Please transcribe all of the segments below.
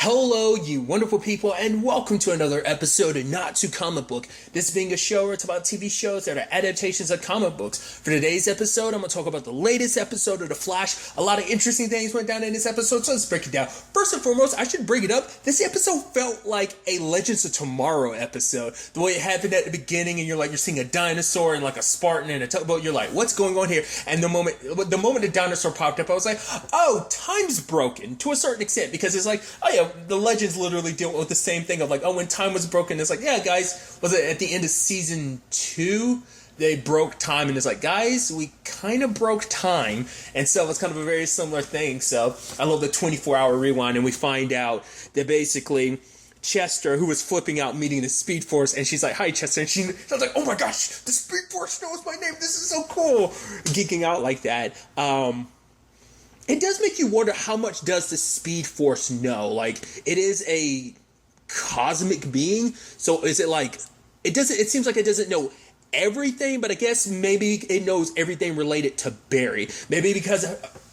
Hello, you wonderful people, and welcome to another episode of Not Too Comic Book. This being a show where it's about TV shows that are adaptations of comic books. For today's episode, I'm going to talk about the latest episode of The Flash. A lot of interesting things went down in this episode, so let's break it down. First and foremost, I should bring it up. This episode felt like a Legends of Tomorrow episode. The way it happened at the beginning, and you're seeing a dinosaur and like a Spartan and a tugboat. You're like, what's going on here? And the moment the dinosaur popped up, I was like, oh, time's broken to a certain extent, because it's like, oh yeah, the Legends literally deal with the same thing of like, oh, when time was broken, it's like, yeah, guys, was it at the end of season 2? They broke time, and it's like, guys, we kind of broke time. And so it's kind of a very similar thing. So I love the 24-hour rewind, and we find out that basically Chester, who was flipping out meeting the Speed Force, and she's like, hi, Chester, and she's like, oh my gosh, the Speed Force knows my name, this is so cool, geeking out like that. It does make you wonder, how much does the Speed Force know? Like, it is a cosmic being, so is it like, it seems like it doesn't know everything, but I guess maybe it knows everything related to Barry. Maybe because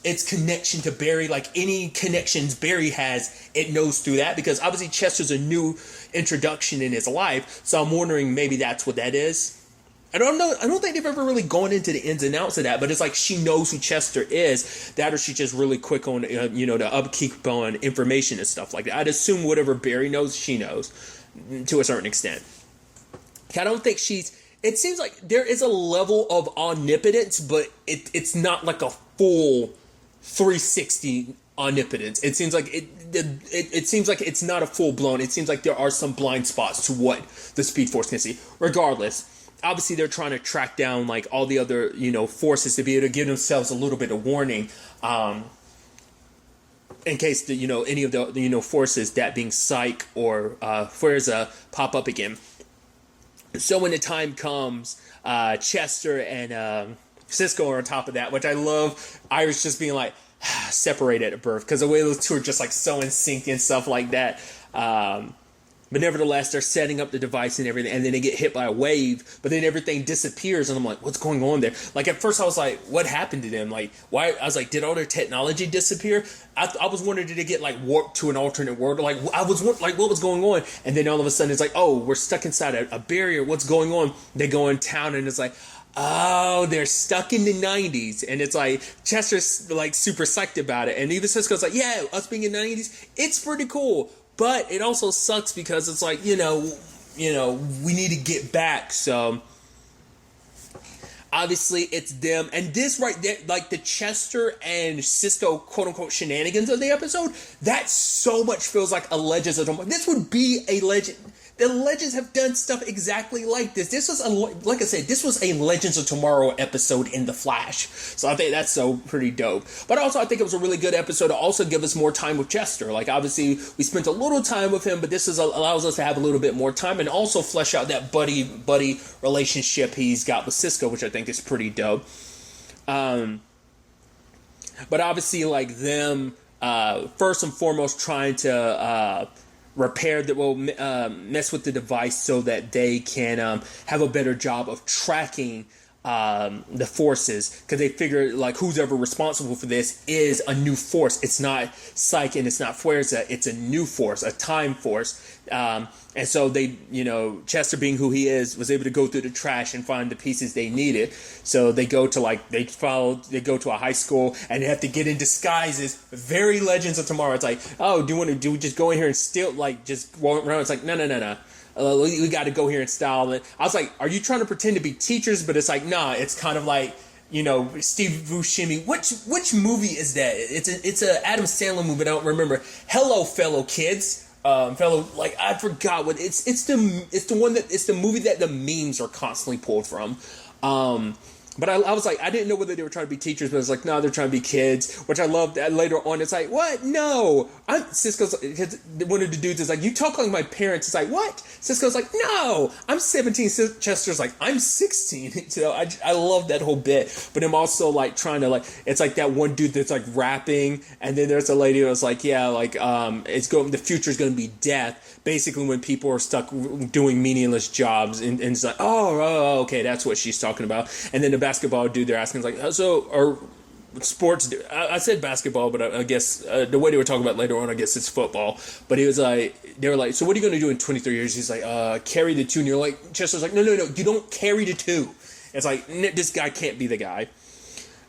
its connection to Barry, like any connections Barry has, it knows through that, because obviously Chester's a new introduction in his life, so I'm wondering maybe that's what that is. I don't know. I don't think they've ever really gone into the ins and outs of that, but it's like she knows who Chester is. That, or she's just really quick on, the upkeep on information and stuff like that. I'd assume whatever Barry knows, she knows to a certain extent. I don't think it seems like there is a level of omnipotence, but it's not like a full 360 omnipotence. It seems like it seems like it's not a full blown. It seems like there are some blind spots to what the Speed Force can see. Regardless, obviously they're trying to track down like all the other forces to be able to give themselves a little bit of warning, in case any of the forces, that being Psych or Fuerza, pop up again. So when the time comes, Chester and Cisco are on top of that, which I love. Iris just being like separated at birth, because the way those two are just like so in sync and stuff like that. But nevertheless, they're setting up the device and everything, and then they get hit by a wave, but then everything disappears, and I'm like, what's going on there? Like, at first I was like, what happened to them? Like, why? I was like, did all their technology disappear? I was wondering, did they get, like, warped to an alternate world? Like, what was going on? And then all of a sudden, it's like, oh, we're stuck inside a barrier. What's going on? They go in town, and it's like, oh, they're stuck in the 90s. And it's like, Chester's, like, super psyched about it. And even Cisco's like, yeah, us being in the 90s, it's pretty cool. But it also sucks because it's like, we need to get back. So obviously it's them. And this right there, like the Chester and Cisco quote unquote shenanigans of the episode, that so much feels like a Legends of Tomorrow. This would be a Legend. The Legends have done stuff exactly like this. This was like I said, this was a Legends of Tomorrow episode in The Flash. So I think that's so pretty dope. But also I think it was a really good episode to also give us more time with Chester. Like, obviously we spent a little time with him, but this allows us to have a little bit more time and also flesh out that buddy relationship he's got with Cisco, which I think is pretty dope. But obviously, like, them first and foremost trying to repair that will mess with the device so that they can have a better job of tracking the forces, because they figure like who's ever responsible for this is a new force. It's not Psyche and it's not Fuerza. It's a new force, a time force. And so they, Chester being who he is, was able to go through the trash and find the pieces they needed. So they go to go to a high school, and they have to get in disguises. Very Legends of Tomorrow. It's like, oh, do we just go in here and steal, like, just walk around? It's like, no. We got to go here and style it. I was like, are you trying to pretend to be teachers? But it's like, nah, it's kind of like, Steve Buscemi. Which movie is that? It's a Adam Sandler movie, but I don't remember. Hello, fellow kids. I forgot what it's the movie that the memes are constantly pulled from. But I was like, I didn't know whether they were trying to be teachers, but I was like, no, they're trying to be kids, which I loved. Later on, it's like, what? No. Cisco's, one of the dudes is like, you talk like my parents. It's like, what? Cisco's like, no, I'm 17. Chester's like, I'm 16. So I love that whole bit. But I'm also like trying to, like, it's like that one dude that's like rapping, and then there's a lady who was like, yeah, like, the future's going to be death. Basically, when people are stuck doing meaningless jobs, and it's like, oh, okay, that's what she's talking about. And then the basketball dude they're asking is like, so sports. I said basketball, but I guess the way they were talking about later on, I guess it's football. But he was like, they were like, so what are you going to do in 23 years? He's like, carry the 2. And you're like, Chester's like, no, you don't carry the 2. It's like, this guy can't be the guy.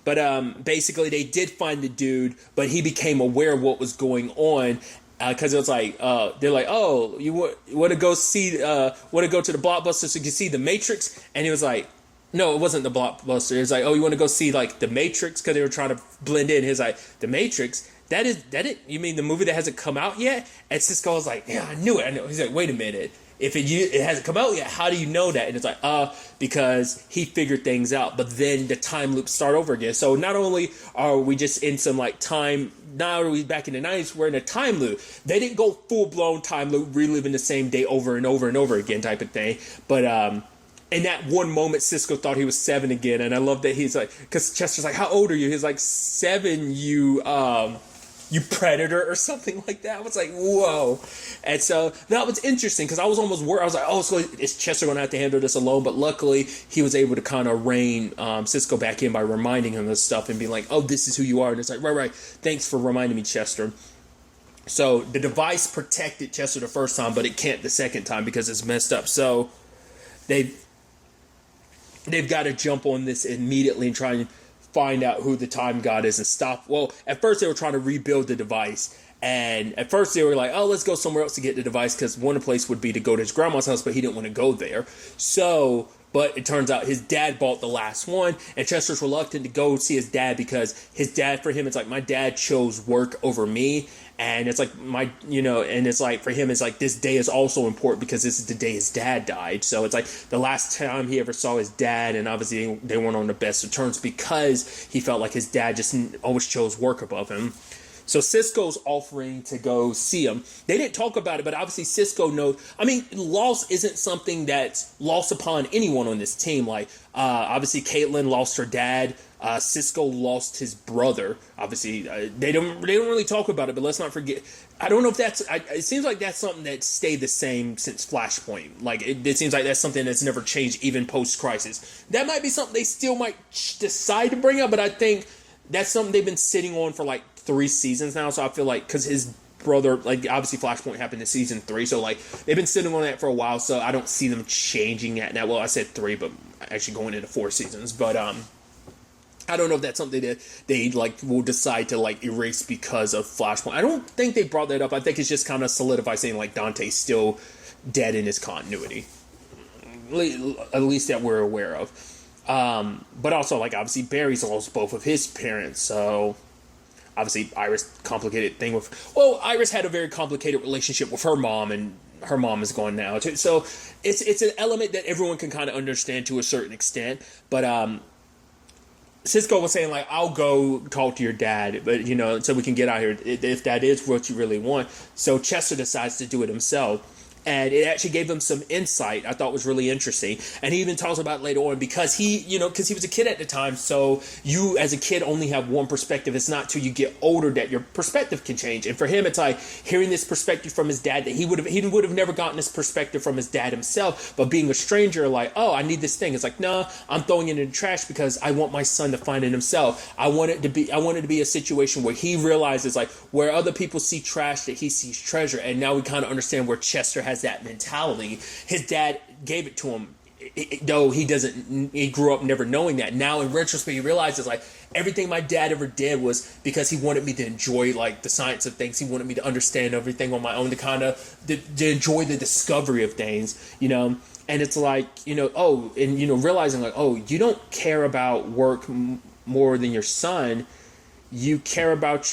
But basically, they did find the dude, but he became aware of what was going on. Because it was like, they're like, oh, you want to go see, want to go to the Blockbuster so you can see The Matrix? And he was like, no, it wasn't the Blockbuster. It was like, oh, you want to go see like The Matrix? Because they were trying to blend in. He was like, The Matrix? That it? You mean the movie that hasn't come out yet? And Cisco was like, yeah, I knew it. He's like, wait a minute. If it hasn't come out yet, how do you know that? And it's like, because he figured things out. But then the time loops start over again. So not only are we just in some like time, now are we back in the 90s, we're in a time loop. They didn't go full-blown time loop, reliving the same day over and over and over again type of thing. But in that one moment, Cisco thought he was 7 again. And I love that he's like, because Chester's like, how old are you? He's like, 7, you predator or something like that. I was like, whoa. And so that was interesting because I was almost worried. I was like, oh, so is Chester going to have to handle this alone? But luckily, he was able to kind of rein Cisco back in by reminding him of stuff and being like, oh, this is who you are. And it's like, right. Thanks for reminding me, Chester. So the device protected Chester the first time, but it can't the second time because it's messed up. So they've got to jump on this immediately and try and find out who the time god is and stop. Well, at first they were trying to rebuild the device, and at first they were like, oh, let's go somewhere else to get the device, because one place would be to go to his grandma's house, but he didn't want to go there. So, but it turns out his dad bought the last one, and Chester's reluctant to go see his dad because his dad, for him, it's like, my dad chose work over me. And it's like and it's like for him, it's like this day is also important because this is the day his dad died. So it's like the last time he ever saw his dad, and obviously they weren't on the best of terms because he felt like his dad just always chose work above him. So Cisco's offering to go see him. They didn't talk about it, but obviously Cisco knows. I mean, loss isn't something that's lost upon anyone on this team. Like, obviously Caitlyn lost her dad. Cisco lost his brother. Obviously, they don't really talk about it, but let's not forget. I don't know if that's. It seems like that's something that stayed the same since Flashpoint. Like it seems like that's something that's never changed, even post Crisis. That might be something they still might decide to bring up, but I think that's something they've been sitting on for like 3 seasons now. So I feel like because his brother, like obviously Flashpoint happened in season 3, so like they've been sitting on that for a while. So I don't see them changing that now. Well, I said 3, but actually going into 4 seasons, but I don't know if that's something that they like will decide to like erase because of Flashpoint. I don't think they brought that up. I think it's just kind of solidified saying like Dante's still dead in his continuity, at least that we're aware of. But also like obviously Barry's lost both of his parents, so obviously Iris complicated thing with. Well, Iris had a very complicated relationship with her mom, and her mom is gone now too. So it's an element that everyone can kind of understand to a certain extent, but Cisco was saying, like, I'll go talk to your dad, but, so we can get out here if that is what you really want. So Chester decides to do it himself. And it actually gave him some insight I thought was really interesting. And he even talks about it later on because he was a kid at the time. So you as a kid only have one perspective. It's not till you get older that your perspective can change. And for him, it's like hearing this perspective from his dad that he would have never gotten this perspective from his dad himself. But being a stranger, like, oh, I need this thing. It's like, nah, I'm throwing it in the trash because I want my son to find it himself. I want it to be a situation where he realizes like where other people see trash that he sees treasure. And now we kind of understand where Chester has that mentality. His dad gave it to him, though he grew up never knowing that. Now in retrospect he realizes like everything my dad ever did was because he wanted me to enjoy like the science of things. He wanted me to understand everything on my own, to kind of to enjoy the discovery of things, and it's like realizing like, oh, you don't care about work more than your son. You care about work.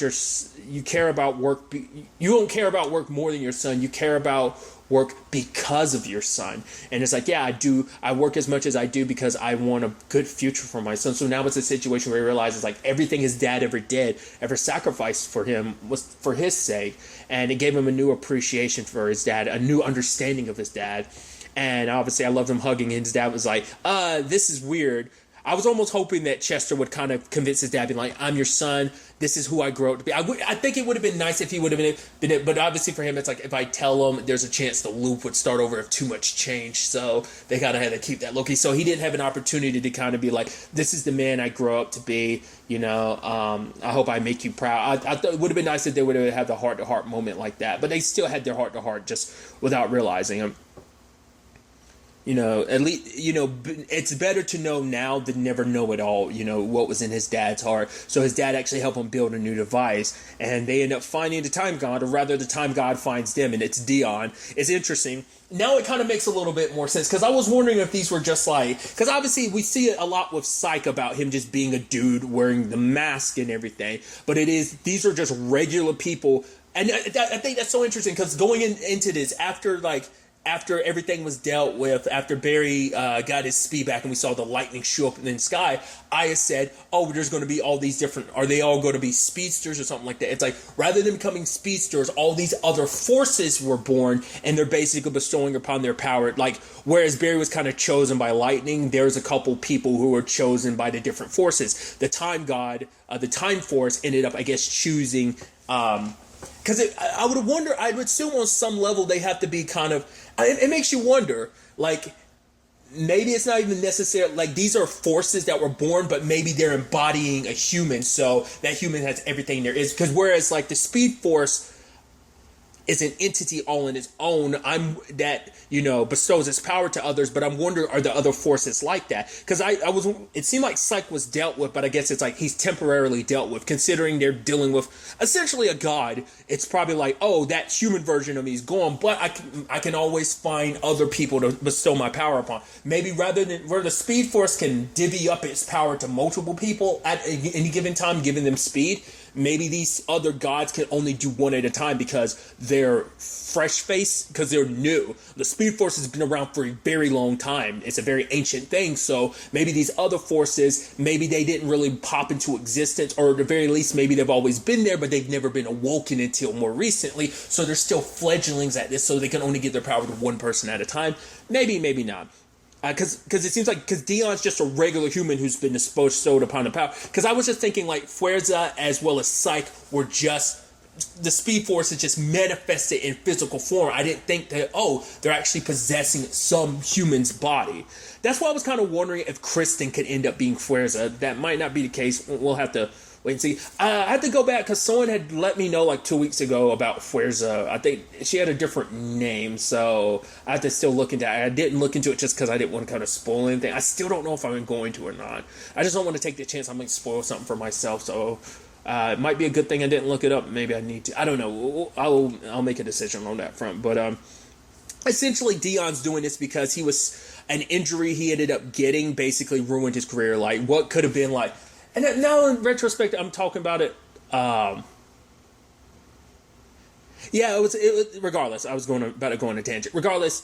You don't care about work more than your son. You care about work because of your son. And it's like, yeah, I do. I work as much as I do because I want a good future for my son. So now it's a situation where he realizes like everything his dad ever did, ever sacrificed for him was for his sake. And it gave him a new appreciation for his dad, a new understanding of his dad. And obviously I loved him hugging. His dad was like, this is weird. I was almost hoping that Chester would kind of convince his dad, being like, I'm your son. This is who I grew up to be. I think it would have been nice if he would have been it, but obviously for him, it's like, if I tell him, there's a chance the loop would start over if too much changed. So they kind of had to keep that low-key. So he didn't have an opportunity to kind of be like, this is the man I grew up to be, I hope I make you proud. I thought it would have been nice if they would have had the heart-to-heart moment like that, but they still had their heart-to-heart just without realizing him. At least, it's better to know now than never know at all, what was in his dad's heart. So his dad actually helped him build a new device, and they end up finding the time god, or rather the time god finds them, and it's Dion. It's interesting. Now it kind of makes a little bit more sense, because I was wondering if these were just because obviously we see it a lot with Psych about him just being a dude wearing the mask and everything, but these are just regular people, and I think that's so interesting, because going into this, after everything was dealt with, after Barry got his speed back and we saw the lightning show up in the sky, I said, there's going to be all these different, are they all going to be speedsters or something like that? It's like, rather than becoming speedsters, all these other forces were born, and they're basically bestowing upon their power. Like, whereas Barry was kind of chosen by lightning, there's a couple people who were chosen by the different forces. The time god, the time force ended up, I guess, choosing, because I would wonder, I would assume on some level they have to be kind of, it makes you wonder, maybe it's not even necessary, these are forces that were born, but maybe they're embodying a human, so that human has everything there is. Because whereas, the Speed Force is an entity all in its own, bestows its power to others, but I'm wondering, are there other forces like that? Because it seemed like Psych was dealt with, but I guess it's he's temporarily dealt with, considering they're dealing with essentially a god. It's probably that human version of me is gone, but I can always find other people to bestow my power upon. Maybe rather than where the Speed Force can divvy up its power to multiple people at any given time, giving them speed, maybe these other gods can only do one at a time because they're fresh face, because they're new. The Speed Force has been around for a very long time. It's a very ancient thing, so maybe these other forces, maybe they didn't really pop into existence, or at the very least, maybe they've always been there, but they've never been awoken until more recently, so they're still fledglings at this, so they can only give their power to one person at a time. Maybe, maybe not. Because it seems because Dion's just a regular human who's been bestowed upon the power. Because I was just thinking Fuerza as well as Psych were just, the Speed Force is just manifested in physical form. I didn't think that, they're actually possessing some human's body. That's why I was kind of wondering if Kristen could end up being Fuerza. That might not be the case. We'll have to wait and see. I had to go back because someone had let me know 2 weeks ago about Fuerza. I think she had a different name, so I had to still look into it. I didn't look into it just because I didn't want to kind of spoil anything. I still don't know if I'm going to or not. I just don't want to take the chance I might spoil something for myself, so it might be a good thing I didn't look it up. Maybe I need to. I don't know. I'll make a decision on that front. But essentially, Dion's doing this because an injury he ended up getting basically ruined his career. What could have been and now in retrospect, I'm talking about it. It was regardless. I was about to go on a tangent. Regardless,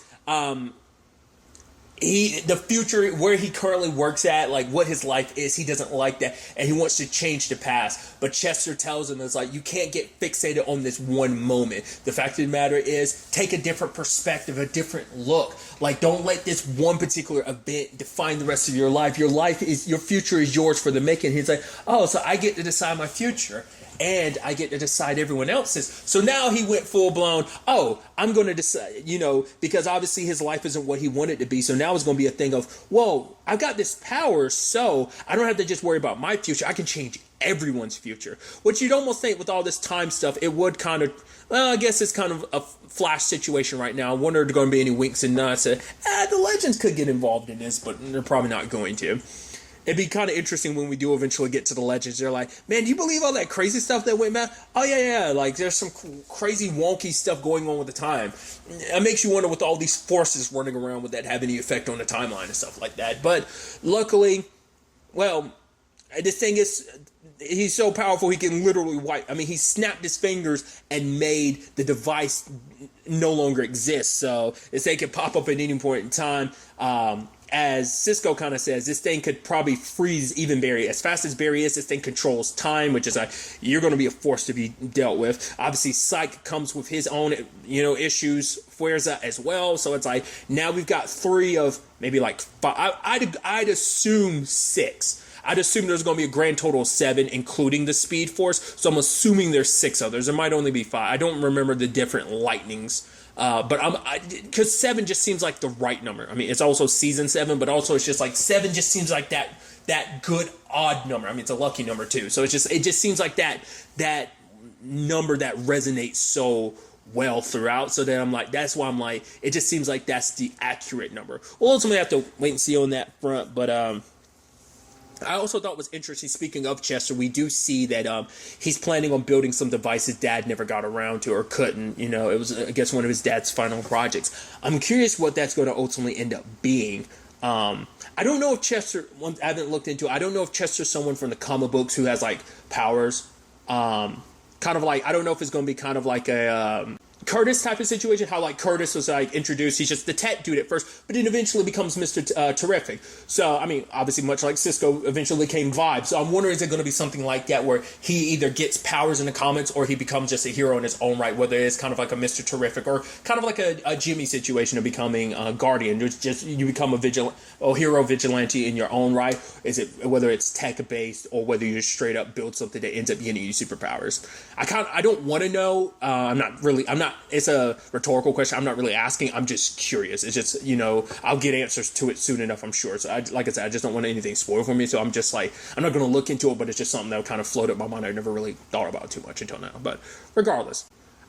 the future where he currently works at, what his life is, he doesn't like that, and he wants to change the past. But Chester tells him, you can't get fixated on this one moment. The fact of the matter is, take a different perspective, a different look. Don't let this one particular event define the rest of your life. Your future is yours for the making. He's so I get to decide my future, and I get to decide everyone else's. So now he went full blown, I'm going to decide, because obviously his life isn't what he wanted to be. So now it's going to be a thing of, whoa, I've got this power, so I don't have to just worry about my future. I can change everyone's future. Which you'd almost think with all this time stuff, it would kind of, I guess it's kind of a Flash situation right now. I wonder if there are going to be any winks and nods. The Legends could get involved in this, but they're probably not going to. It'd be kind of interesting when we do eventually get to the Legends. They're like, man, do you believe all that crazy stuff that went back? Oh, yeah. There's some crazy wonky stuff going on with the time. It makes you wonder with all these forces running around, would that have any effect on the timeline and stuff like that? But luckily, the thing is, he's so powerful he can literally he snapped his fingers and made the device no longer exist. So they can pop up at any point in time. as Cisco kind of says, this thing could probably freeze even Barry. As fast as Barry is, this thing controls time, which is you're going to be a force to be dealt with. Obviously, Psyche comes with his own, issues, Fuerza as well. So it's like, now we've got 3 of maybe like 5. I'd assume 6. I'd assume there's going to be a grand total of 7, including the Speed Force. So I'm assuming there's 6 others. There might only be 5. I don't remember the different lightnings. But because 7 just seems like the right number. I mean, it's also season 7, but also it's just like 7 just seems like that good odd number. I mean, it's a lucky number too. So it just seems like that number that resonates so well throughout. So then that's why I'm like, it just seems like that's the accurate number. We'll ultimately have to wait and see on that front, but I also thought was interesting, speaking of Chester, we do see that he's planning on building some device his dad never got around to or couldn't. It was, I guess, one of his dad's final projects. I'm curious what that's going to ultimately end up being. I don't know if Chester, I haven't looked into it, I don't know if Chester's someone from the comic books who has, like, powers. Kind of like, I don't know if it's going to be kind of like a Curtis type of situation, how like Curtis was like introduced, he's just the tech dude at first, but then eventually becomes Mr. Terrific. So, I mean, obviously much like Cisco eventually became Vibe. So I'm wondering, is it going to be something like that where he either gets powers in the comics or he becomes just a hero in his own right, whether it's kind of like a Mr. Terrific or kind of like a Jimmy situation of becoming a Guardian. There's just, you become a hero vigilante in your own right. Is it, whether it's tech based or whether you just straight up build something that ends up getting you superpowers. I don't want to know. It's a rhetorical question. I'm not really asking. I'm just curious. It's just, I'll get answers to it soon enough, I'm sure. So like I said, I just don't want anything spoiled for me. So I'm just like, I'm not going to look into it, but it's just something that kind of floated my mind. I never really thought about too much until now. But regardless,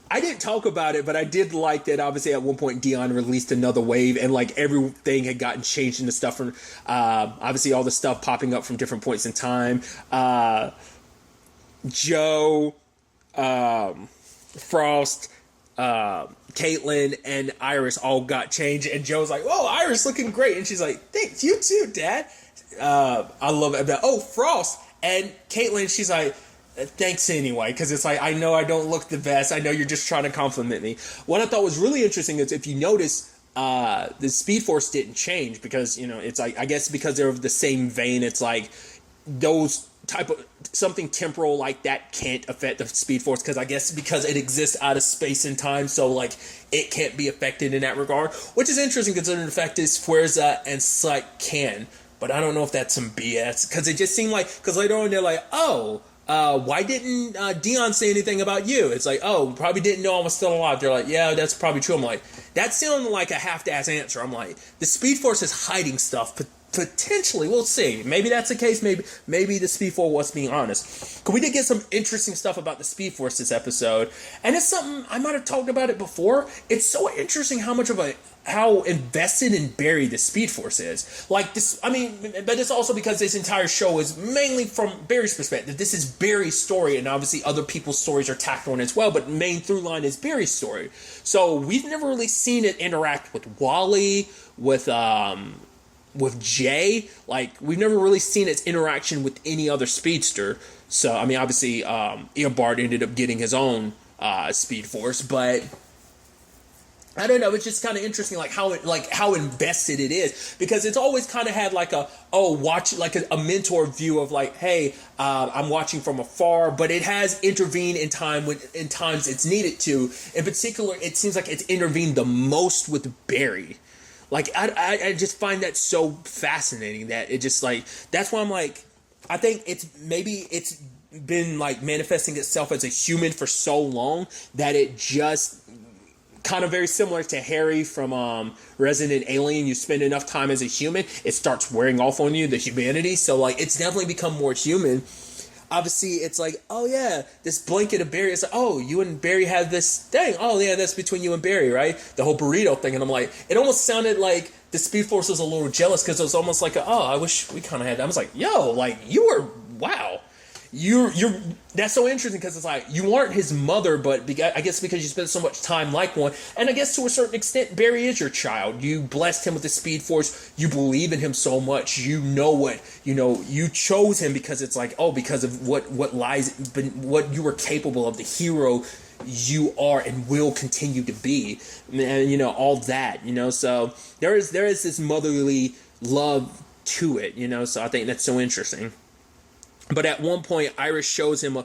I didn't talk about it, but I did like that obviously at one point Dion released another wave and like everything had gotten changed into stuff from, obviously all the stuff popping up from different points in time. Joe, Frost, Caitlin and Iris all got changed, and Joe's like, "Whoa, Iris looking great," and she's like, "Thanks, you too, Dad." I love it. Oh, Frost and Caitlin, she's like, "Thanks anyway," because it's like, I know I don't look the best. I know you're just trying to compliment me. What I thought was really interesting is if you notice, the Speed Force didn't change because it's like, I guess because they're of the same vein. It's like those type of something temporal like that can't affect the Speed Force because I guess because it exists out of space and time, so like it can't be affected in that regard, which is interesting considering the fact is Fuerza and Psyche can, but I don't know if that's some BS because it just seemed like, because later on they're like, why didn't Dion say anything about you? It's like, probably didn't know I was still alive. They're like, yeah, that's probably true. I'm like, that sounded like a half-ass answer. I'm like, the Speed Force is hiding stuff, potentially, we'll see. Maybe that's the case. Maybe the Speed Force was being honest. Because we did get some interesting stuff about the Speed Force this episode, and it's something I might have talked about it before. It's so interesting how invested in Barry the Speed Force is. Like this, I mean, but it's also because this entire show is mainly from Barry's perspective. This is Barry's story, and obviously other people's stories are tacked on as well, but the main through line is Barry's story. So we've never really seen it interact with Wally, with Jay. Like, we've never really seen its interaction with any other speedster. So, I mean, obviously, Eobard ended up getting his own Speed Force, but I don't know, it's just kind of interesting, how invested it is, because it's always kind of had like a mentor view of like, hey, I'm watching from afar, but it has intervened in times it's needed to. In particular, it seems like it's intervened the most with Barry. Like, I just find that so fascinating that it just like, that's why I'm like, I think it's been like manifesting itself as a human for so long that it just kind of very similar to Harry from Resident Alien. You spend enough time as a human, it starts wearing off on you, the humanity. So like, it's definitely become more human. Obviously, it's like, oh yeah, this blanket of Barry. It's like, oh, you and Barry have this thing. Oh yeah, that's between you and Barry, right? The whole burrito thing. And I'm like, it almost sounded like the Speed Force was a little jealous because it was almost like, I wish we kind of had that. I was like, yo, like, you were, wow. You're that's so interesting because it's like you aren't his mother, but I guess because you spent so much time like one, and I guess to a certain extent Barry is your child. You blessed him with the Speed Force. You believe in him so much. You chose him because it's like, because of what you were capable of, the hero you are and will continue to be, and all that. So there is this motherly love to it, so I think that's so interesting. But at one point, Iris shows him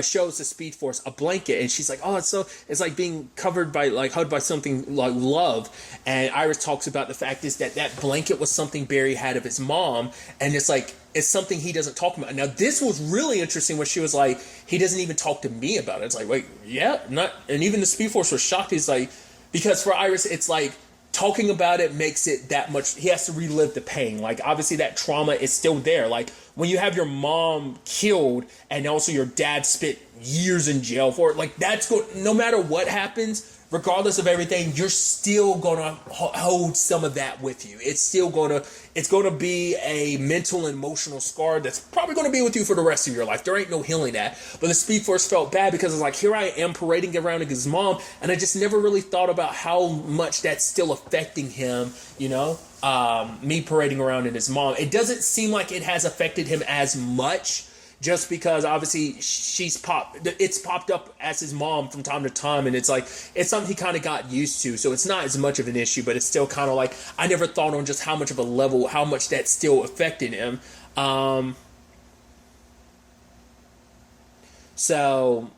shows the Speed Force a blanket, and she's like, "Oh, it's like being covered by, like, hugged by something like love." And Iris talks about the fact is that blanket was something Barry had of his mom, and it's something he doesn't talk about. Now, this was really interesting when she was like, "He doesn't even talk to me about it." It's like, wait, yeah, not, and even the Speed Force was shocked. He's like, because for Iris, it's like, talking about it makes it that much, he has to relive the pain. Like, obviously that trauma is still there. Like, when you have your mom killed and also your dad spent years in jail for it, like, that's no matter what happens, regardless of everything, you're still gonna hold some of that with you. It's still gonna be a mental and emotional scar that's probably gonna be with you for the rest of your life. There ain't no healing that. But the Speed Force felt bad because it's like, here I am parading around with his mom, and I just never really thought about how much that's still affecting him, me parading around in his mom. It doesn't seem like it has affected him as much, just because obviously it's popped up as his mom from time to time, and it's something he kind of got used to, so it's not as much of an issue. But it's still kind of like, I never thought on just how much of a level, how much that still affected him. So,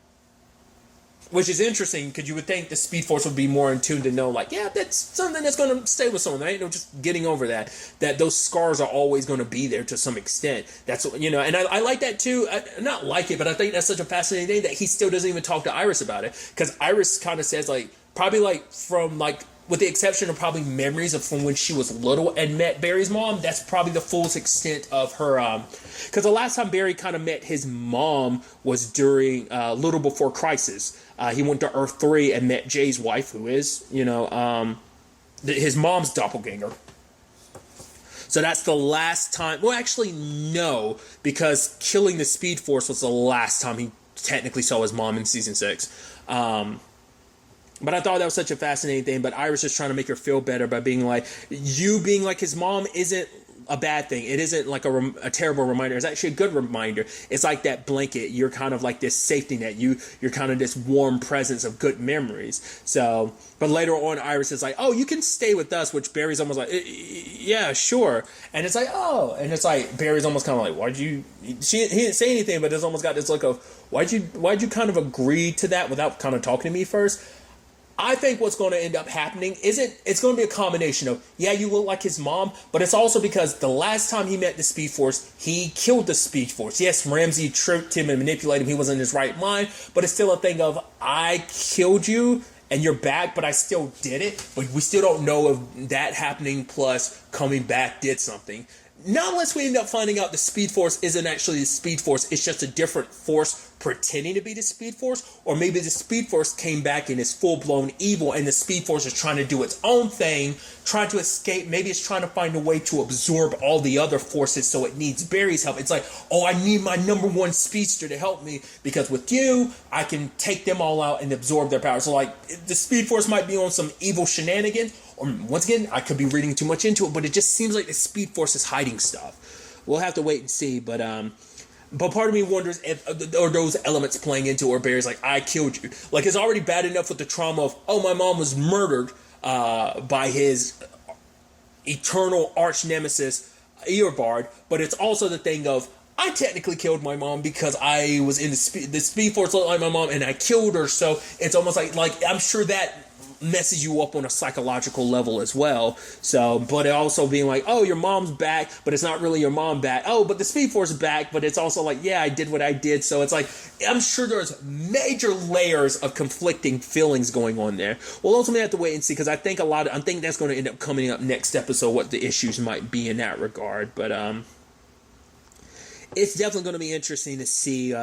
which is interesting, because you would think the Speed Force would be more in tune to know, like, yeah, that's something that's going to stay with someone. There ain't no just getting over that those scars are always going to be there to some extent. That's, and I like that too. Not like it, but I think that's such a fascinating thing that he still doesn't even talk to Iris about it, because Iris kind of says, like, probably like from, like, with the exception of probably memories of from when she was little and met Barry's mom, that's probably the fullest extent of her. Because the last time Barry kind of met his mom was during Little Before Crisis. He went to Earth 3 and met Jay's wife, who is, his mom's doppelganger. So that's the last time. Well, actually, no, because killing the Speed Force was the last time he technically saw his mom in season 6. But I thought that was such a fascinating thing. But Iris is trying to make her feel better by being like, you being like his mom isn't a bad thing. It isn't like a terrible reminder. It's actually a good reminder. It's like that blanket. You're kind of like this safety net. You're kind of this warm presence of good memories. So, but later on, Iris is like, oh, you can stay with us, which Barry's almost like, yeah, sure. And it's like, oh, and it's like, Barry's almost kind of like, he didn't say anything, but it's almost got this look of, why'd you kind of agree to that without kind of talking to me first? I think what's going to end up happening it's going to be a combination of, yeah, you look like his mom, but it's also because the last time he met the Speed Force, he killed the Speed Force. Yes, Ramsey tricked him and manipulated him. He wasn't in his right mind, but it's still a thing of, I killed you and you're back, but I still did it. But we still don't know if that happening plus coming back did something. Not unless we end up finding out the Speed Force isn't actually the Speed Force, it's just a different force pretending to be the Speed Force, or maybe the Speed Force came back and is full-blown evil and the Speed Force is trying to do its own thing, trying to escape. Maybe it's trying to find a way to absorb all the other forces, so it needs Barry's help. It's like, oh, I need my number one speedster to help me, because with you, I can take them all out and absorb their power. So, like, the Speed Force might be on some evil shenanigans, or once again, I could be reading too much into it, but it just seems like the Speed Force is hiding stuff. We'll have to wait and see, but part of me wonders if are those elements playing into it, or Barry's like, I killed you. Like, it's already bad enough with the trauma of, oh, my mom was murdered by his eternal arch nemesis, Eobard, but it's also the thing of, I technically killed my mom because I was in the Speed Force looked like my mom and I killed her, so it's almost like I'm sure that messes you up on a psychological level as well. So, but it also being like, oh, your mom's back, but it's not really your mom back. Oh, but the Speed Force is back, but it's also like, yeah, I did what I did. So it's like, I'm sure there's major layers of conflicting feelings going on there. We'll ultimately have to wait and see, because I think that's going to end up coming up next episode, what the issues might be in that regard. But it's definitely going to be interesting to see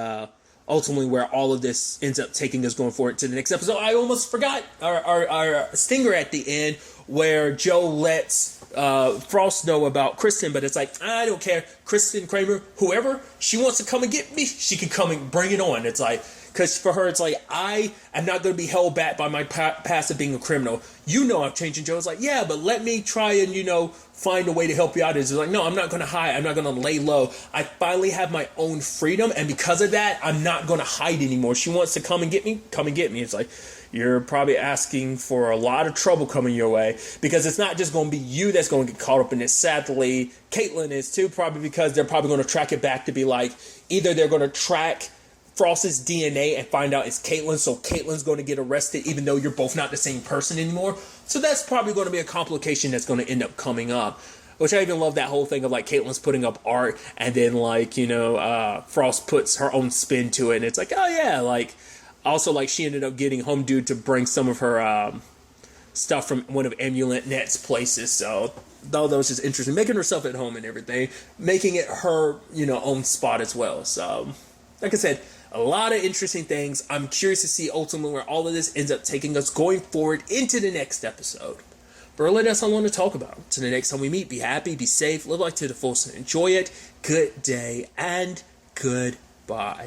ultimately where all of this ends up taking us going forward to the next episode. I almost forgot our stinger at the end, where Joe lets Frost know about Kristen, but it's like, I don't care. Kristen, Kramer, whoever, she wants to come and get me, she can come and bring it on. It's like, because for her, it's like, I am not going to be held back by my past of being a criminal. I'm changing. Joe's like, yeah, but let me try and, find a way to help you out. It's like, no, I'm not going to hide. I'm not going to lay low. I finally have my own freedom, and because of that, I'm not going to hide anymore. She wants to come and get me. Come and get me. It's like, you're probably asking for a lot of trouble coming your way, because it's not just going to be you that's going to get caught up in this. Sadly, Caitlyn is too, probably because they're probably going to track it back to be like, either they're going to track Frost's DNA and find out it's Caitlyn, so Caitlyn's going to get arrested even though you're both not the same person anymore. So that's probably going to be a complication that's going to end up coming up. Which I even love that whole thing of like Caitlyn's putting up art and then like, Frost puts her own spin to it, and it's like, oh yeah, like also like she ended up getting Home Dude to bring some of her stuff from one of Amulet Net's places. So that was just interesting, making herself at home and everything, making it her own spot as well. So like I said, a lot of interesting things. I'm curious to see ultimately where all of this ends up taking us going forward into the next episode. But really, that's all I want to talk about. Till the next time we meet, be happy, be safe, live life to the fullest, and enjoy it. Good day and goodbye.